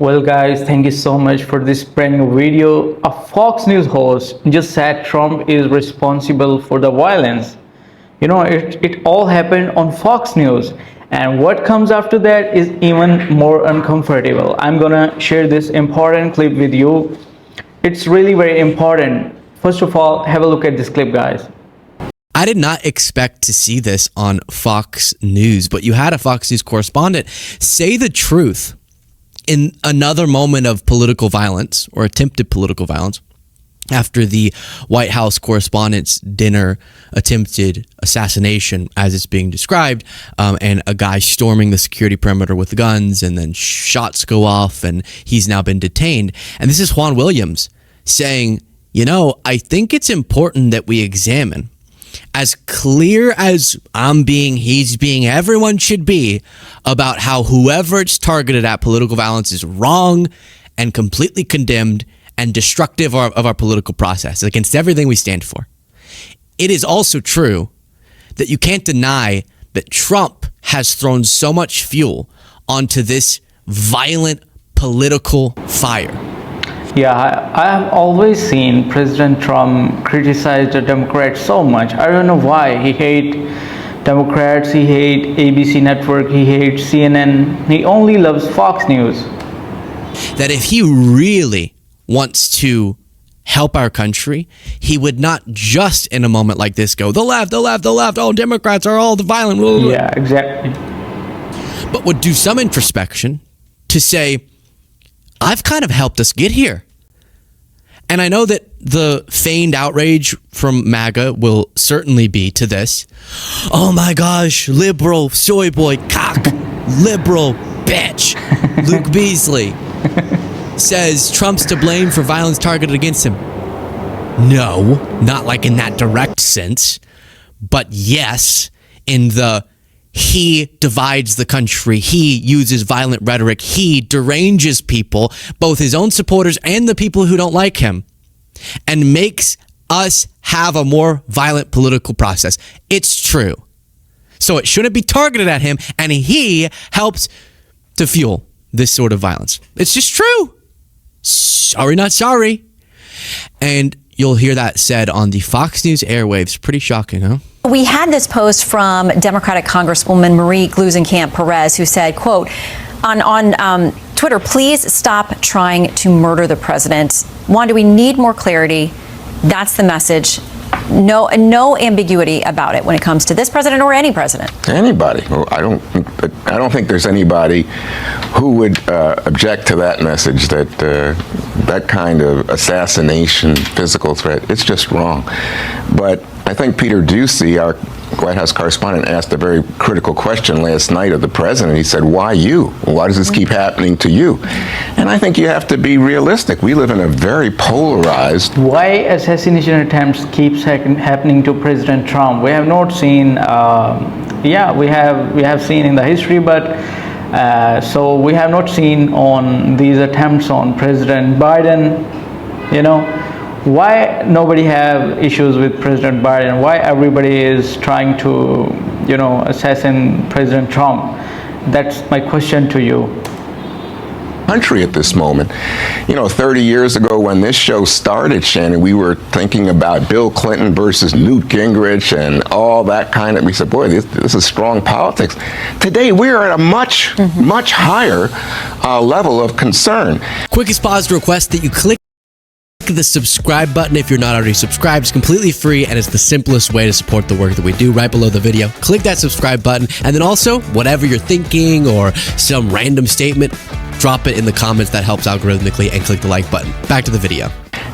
Well, guys, thank you so much for this brand new video. A Fox News host just said Trump is responsible for the violence. It all happened on Fox News. And what comes after that is even more uncomfortable. I'm gonna share this important clip with you. It's really very important. First of all, have a look at this clip, guys. I did not expect to see this on Fox News, but you had a Fox News correspondent say the truth in another moment of political violence or attempted political violence after the White House Correspondents' Dinner attempted assassination, as it's being described, and a guy storming the security perimeter with guns, and then shots go off, and he's now been detained. And this is Juan Williams saying, I think it's important that we examine, as clear as I'm being, he's being, everyone should be, about how whoever it's targeted at political violence is wrong and completely condemned and destructive of our political process, against everything we stand for. It is also true that you can't deny that Trump has thrown so much fuel onto this violent political fire. Yeah, I have always seen President Trump criticize the Democrats so much. I don't know why. He hates Democrats, he hates ABC Network, he hates CNN. He only loves Fox News. That if he really wants to help our country, he would not just in a moment like this go, the left, all Democrats are all the violent. Yeah, exactly. But would do some introspection to say, I've kind of helped us get here. And I know that the feigned outrage from MAGA will certainly be to this. Oh my gosh, liberal, soy boy, cock, liberal, bitch. Luke Beasley says Trump's to blame for violence targeted against him. No, not like in that direct sense. But yes, in the he divides the country, he uses violent rhetoric, he deranges people, both his own supporters and the people who don't like him, and makes us have a more violent political process. It's true. So it shouldn't be targeted at him, and he helps to fuel this sort of violence. It's just true. Sorry, not sorry. And you'll hear that said on the Fox News airwaves. Pretty shocking, huh? We had this post from Democratic Congresswoman Marie Gluesenkamp Perez, who said, quote, on Twitter, please stop trying to murder the president. Juan, do we need more clarity? That's the message. No ambiguity about it when it comes to this president or any president. Anybody. Well, I don't think there's anybody who would object to that message, that that kind of assassination, physical threat. It's just wrong. But I think Peter Ducey, our White House correspondent, asked a very critical question last night of the president. He said, why you? Why does this keep happening to you? And I think you have to be realistic. We live in a very polarized... Why assassination attempts keeps happening to President Trump? We have not seen, we have seen in the history, but so we have not seen on these attempts on President Biden, Why nobody have issues with President Biden? Why everybody is trying to, assassinate President Trump? That's my question to you. Country at this moment. 30 years ago when this show started, Shannon, we were thinking about Bill Clinton versus Newt Gingrich and all that kind of, we said, boy, this is strong politics. Today, we're at a much higher level of concern. Quickest pause to request that you click the subscribe button if you're not already subscribed. It's completely free and it's the simplest way to support the work that we do. Right below the video, click that subscribe button, and then also whatever you're thinking or some random statement, drop it in the comments. That helps algorithmically, and click the like button. Back to the video.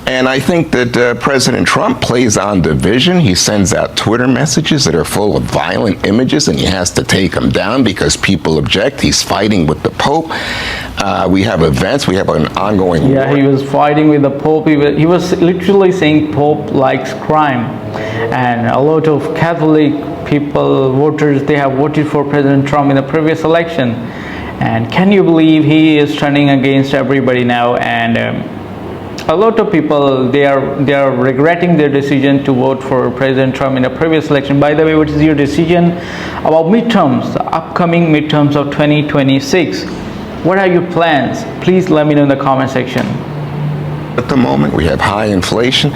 And I think that President Trump plays on division. He sends out Twitter messages that are full of violent images, and he has to take them down because people object. He's fighting with the Pope. We have events. We have an ongoing war. Yeah, he was fighting with the Pope. He was literally saying Pope likes crime. And a lot of Catholic people, voters, they have voted for President Trump in the previous election. And can you believe he is turning against everybody now? And a lot of people, they are regretting their decision to vote for President Trump in the previous election. By the way, what is your decision about midterms, the upcoming midterms of 2026? What are your plans? Please let me know in the comment section. At the moment, we have high inflation.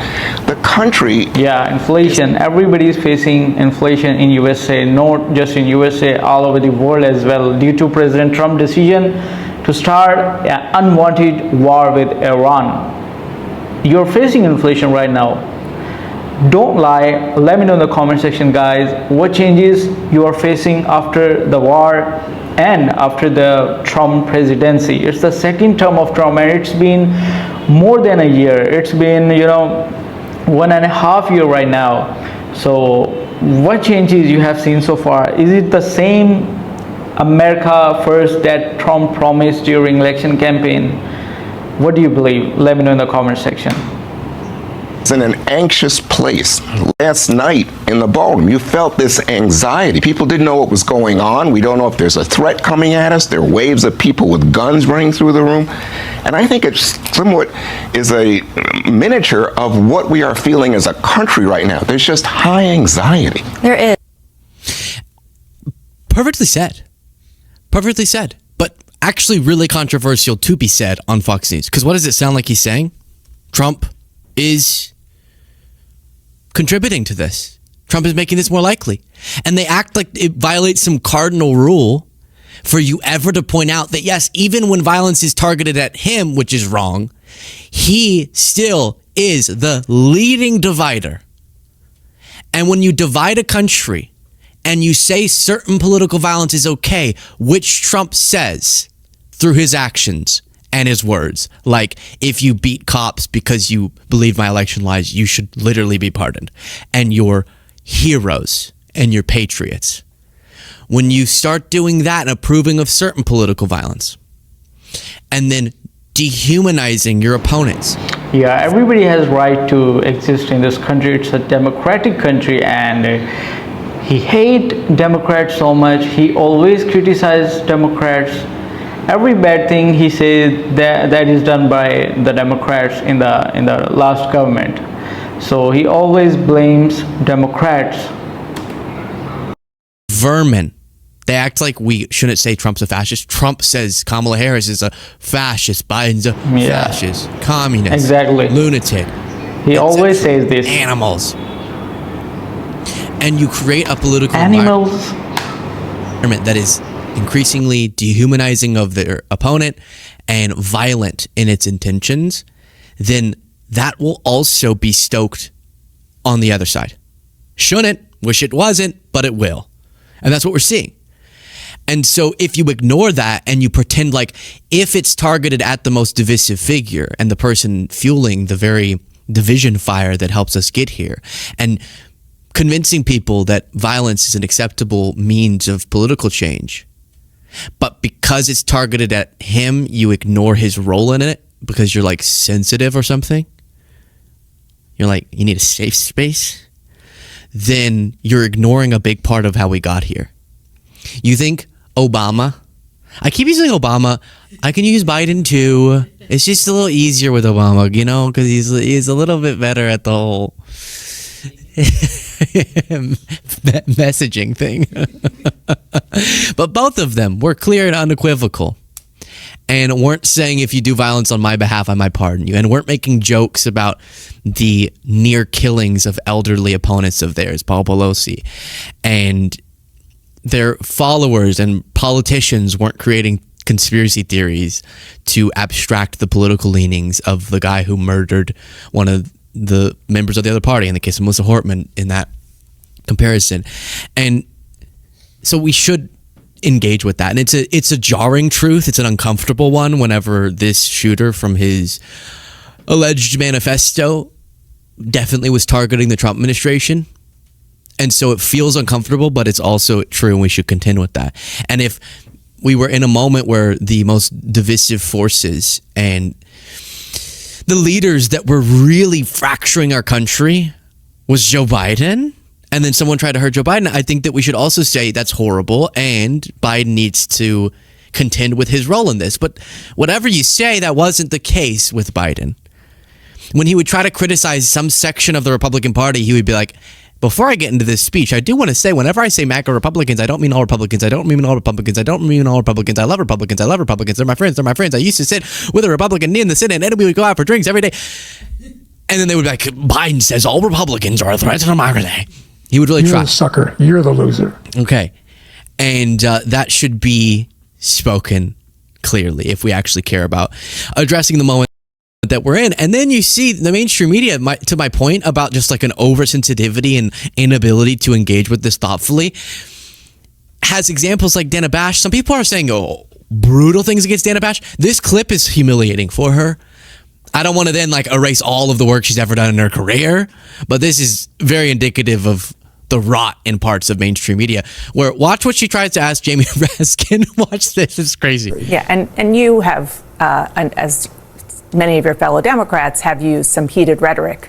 The country, Yeah, inflation. Everybody is facing inflation in USA, not just in USA, all over the world as well, due to President Trump's decision to start an unwanted war with Iran. You're facing inflation right now. Don't lie. Let me know in the comment section, guys, what changes you are facing after the war and after the Trump presidency. It's the second term of Trump, and it's been more than a year. It's been 1.5 years right now. So what changes you have seen so far? Is it the same America first that Trump promised during election campaign? What do you believe? Let me know in the comment section. is in an anxious place. Last night in the ballroom, you felt this anxiety. People didn't know what was going on. We don't know if there's a threat coming at us. There are waves of people with guns running through the room. And I think it's somewhat is a miniature of what we are feeling as a country right now. There's just high anxiety. There is. Perfectly said. Perfectly said. But actually really controversial to be said on Fox News. Because what does it sound like he's saying? Trump is contributing to this. Trump is making this more likely. And they act like it violates some cardinal rule for you ever to point out that, yes, even when violence is targeted at him, which is wrong, he still is the leading divider. And when you divide a country and you say certain political violence is okay, which Trump says through his actions and his words, like, if you beat cops because you believe my election lies, you should literally be pardoned. And you're heroes and you're patriots. When you start doing that and approving of certain political violence and then dehumanizing your opponents. Yeah, everybody has right to exist in this country. It's a democratic country, and he hates Democrats so much. He always criticizes Democrats. Every bad thing he says that is done by the Democrats in the last government. So he always blames Democrats. Vermin. They act like we shouldn't say Trump's a fascist. Trump says Kamala Harris is a fascist. Biden's a fascist. Communist. Exactly. Lunatic. He always says this. Animals. And you create a political Animals. environment that is increasingly dehumanizing of their opponent and violent in its intentions, then that will also be stoked on the other side. Shouldn't, wish it wasn't, but it will. And that's what we're seeing. And so if you ignore that and you pretend like if it's targeted at the most divisive figure and the person fueling the very division fire that helps us get here, and convincing people that violence is an acceptable means of political change, but because it's targeted at him, you ignore his role in it because you're like sensitive or something. You're like, you need a safe space. Then you're ignoring a big part of how we got here. You think Obama, I keep using Obama, I can use Biden too. It's just a little easier with Obama, you know, because he's a little bit better at the whole messaging thing. But both of them were clear and unequivocal and weren't saying, if you do violence on my behalf, I might pardon you, and weren't making jokes about the near killings of elderly opponents of theirs, Paul Pelosi, and their followers and politicians weren't creating conspiracy theories to abstract the political leanings of the guy who murdered one of the members of the other party, in the case of Melissa Hortman in that comparison. And so we should engage with that. And it's a jarring truth. It's an uncomfortable one whenever this shooter from his alleged manifesto definitely was targeting the Trump administration. And so it feels uncomfortable, but it's also true, and we should contend with that. And if we were in a moment where the most divisive forces and the leaders that were really fracturing our country was Joe Biden, and then someone tried to hurt Joe Biden, I think that we should also say that's horrible, and Biden needs to contend with his role in this. But whatever you say, that wasn't the case with Biden. When he would try to criticize some section of the Republican Party, he would be like, before I get into this speech, I do want to say, whenever I say MAGA Republicans, I don't mean all Republicans. I don't mean all Republicans. I don't mean all Republicans. I love Republicans. I love Republicans. They're my friends. They're my friends. I used to sit with a Republican in the Senate, and we would go out for drinks every day. And then they would be like, Biden says all Republicans are a threat to democracy. He would really try. You're the sucker. You're the loser. Okay. And that should be spoken clearly if we actually care about addressing the moment that we're in. And then you see the mainstream media, to my point about just like an oversensitivity and inability to engage with this thoughtfully, has examples like Dana Bash. Some people are saying, oh, brutal things against Dana Bash. This clip is humiliating for her. I don't want to then like erase all of the work she's ever done in her career, but this is very indicative of the rot in parts of mainstream media. Where watch what she tries to ask Jamie Raskin. Watch this; it's crazy. Yeah, and you have, as many of your fellow Democrats, have used some heated rhetoric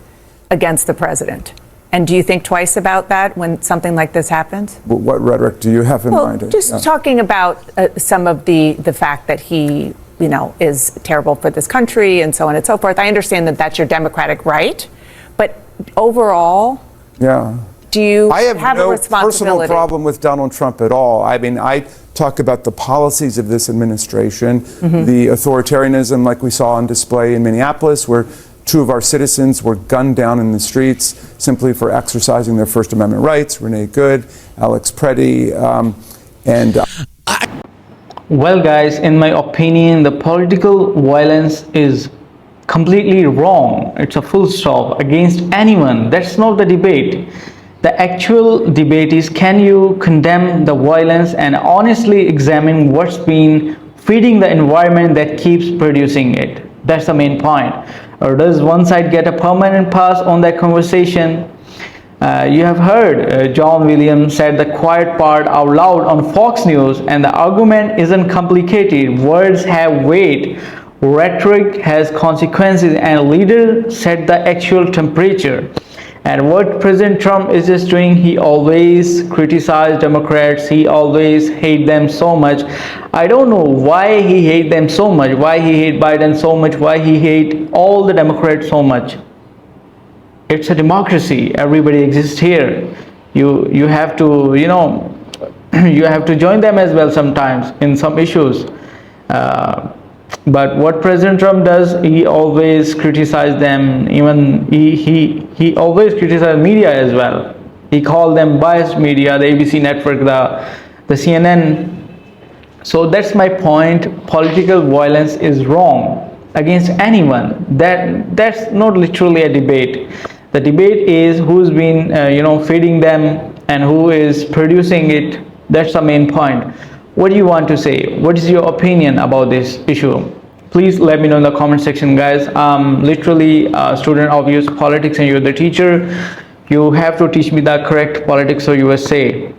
against the president. And do you think twice about that when something like this happens? What rhetoric do you have in mind? Just talking about some of the fact that he, is terrible for this country and so on and so forth. I understand that that's your democratic right, but overall, do you I have a no responsibility? personal problem with Donald Trump at all. I mean, I talk about the policies of this administration, the authoritarianism like we saw on display in Minneapolis, where 2 of our citizens were gunned down in the streets simply for exercising their First Amendment rights, Renee Good, Alex Preddy, Well, guys, in my opinion, the political violence is completely wrong. It's a full stop against anyone. That's not the debate. The actual debate is, can you condemn the violence and honestly examine what's been feeding the environment that keeps producing it? That's the main point. Or does one side get a permanent pass on that conversation? You have heard John Williams said the quiet part out loud on Fox News, and the argument isn't complicated. Words have weight, rhetoric has consequences, and leaders set the actual temperature. And what President Trump is just doing, he always criticizes Democrats, he always hates them so much. I don't know why he hates them so much, why he hates Biden so much, why he hates all the Democrats so much. It's a democracy. Everybody exists here. You have to, you have to join them as well sometimes in some issues. But what President Trump does, he always criticizes them. Even he always criticizes media as well. He called them biased media, the ABC network, the CNN. So that's my point. Political violence is wrong against anyone. That's not literally a debate. The debate is who's been feeding them and who is producing it. That's the main point. What do you want to say? What is your opinion about this issue? Please let me know in the comment section, guys. I'm literally a student of US politics and you're the teacher. You have to teach me the correct politics of USA.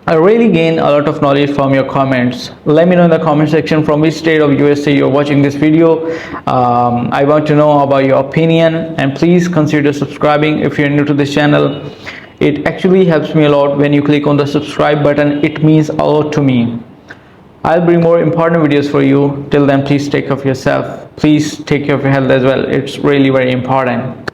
I really gain a lot of knowledge from your comments. Let me know in the comment section from which state of USA you're watching this video. I want to know about your opinion, and please consider subscribing if you're new to this channel. It actually helps me a lot when you click on the subscribe button. It means a lot to me. I'll bring more important videos for you. Till then, please take care of yourself. Please take care of your health as well. It's really very important.